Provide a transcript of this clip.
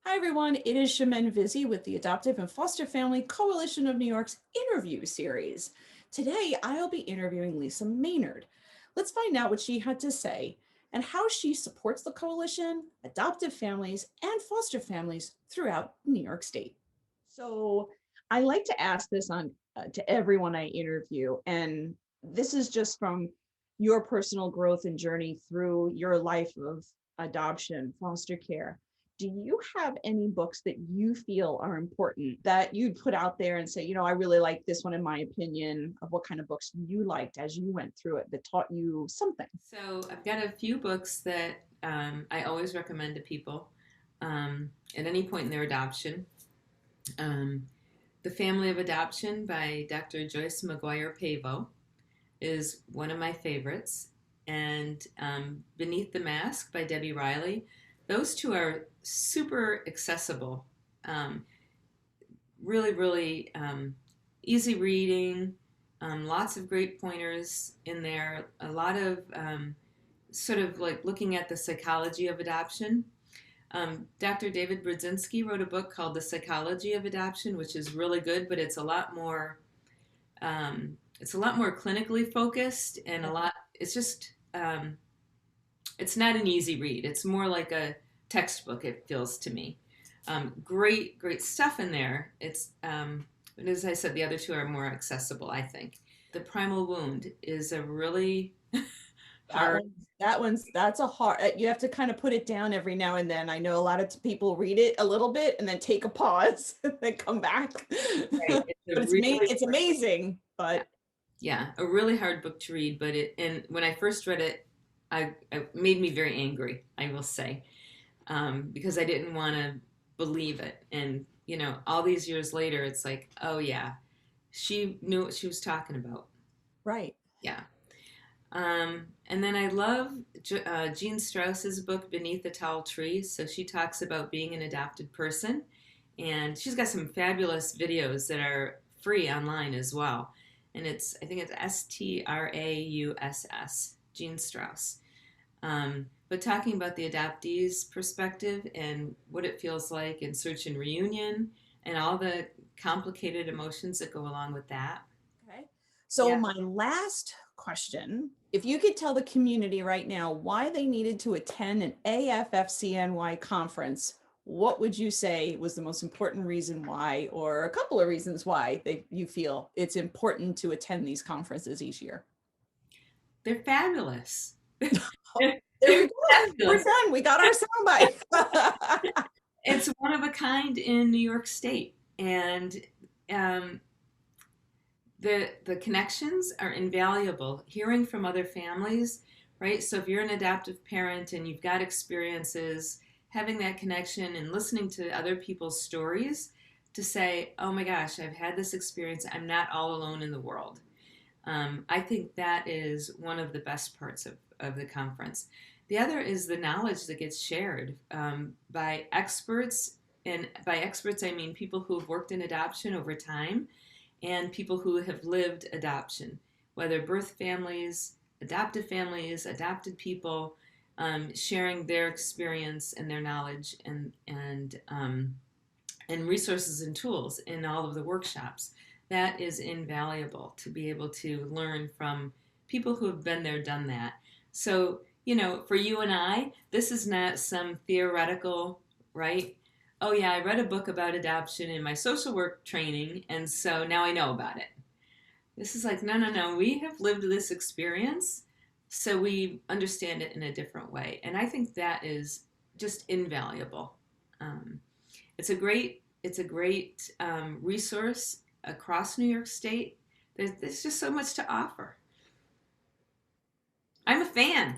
Hi, everyone. It is Shaman Vizzi with the Adoptive and Foster Family Coalition of New York's interview series. Today, I'll be interviewing Lisa Maynard. Let's find out what she had to say and how she supports the coalition, adoptive families, and foster families throughout New York State. So, I like to ask this on to everyone I interview, and this is just from your personal growth and journey through your life of adoption, foster care. Do you have any books that you feel are important that you'd put out there and say, I really like this one in my opinion, of what kind of books you liked as you went through it that taught you something? So I've got a few books that I always recommend to people at any point in their adoption. Um, the Family of Adoption by Dr. Joyce McGuire Pavo is one of my favorites, and Beneath the Mask by Debbie Riley. Those two are super accessible, um, really, really easy reading, lots of great pointers in there, a lot of sort of like looking at the psychology of adoption. Dr. David Brzezinski wrote a book called The Psychology of Adoption, which is really good, but it's a lot more clinically focused and a lot. It's just it's not an easy read. It's more like a textbook. It feels to me. Great, great stuff in there. But as I said, the other two are more accessible, I think. The Primal Wound is a really That hard. one, that's a hard, you have to kind of put it down every now and then. I know a lot of people read it a little bit and then take a pause and then come back. Right. But It's a really it's amazing, yeah, but yeah, a really hard book to read. But and when I first read it, it made me very angry. I will say, because I didn't want to believe it. And all these years later, it's like, oh yeah, she knew what she was talking about. right. Yeah. And then I love Jean Strauss's book Beneath the Tall Tree. So she talks about being an adopted person, and she's got some fabulous videos that are free online as well. And I think it's Strauss, Jean Strauss. But talking about the adoptee's perspective and what it feels like in search and reunion and all the complicated emotions that go along with that. Okay. So Yeah. my last question, if you could tell the community right now why they needed to attend an AFFCNY conference, what would you say was the most important reason why, or a couple of reasons why you feel it's important to attend these conferences each year? They're fabulous. There we They're go. We're fabulous. done. We got our soundbite. It's one of a kind in New York State, and um, the connections are invaluable. Hearing from other families, right? So if you're an adoptive parent and you've got experiences, having that connection and listening to other people's stories to say, "Oh my gosh, I've had this experience. I'm not all alone in the world." I think that is one of the best parts of the conference. The other is the knowledge that gets shared by experts. And by experts, I mean people who have worked in adoption over time and people who have lived adoption, whether birth families, adopted people, sharing their experience and their knowledge and resources and tools in all of the workshops. That is invaluable to be able to learn from people who have been there, done that. So, for you and I, this is not some theoretical, right? Oh, yeah, I read a book about adoption in my social work training, and so now I know about it. This is like, no, no, no, we have lived this experience, so we understand it in a different way. And I think that is just invaluable. Um, it's a great resource across New York State. There's just so much to offer. I'm a fan.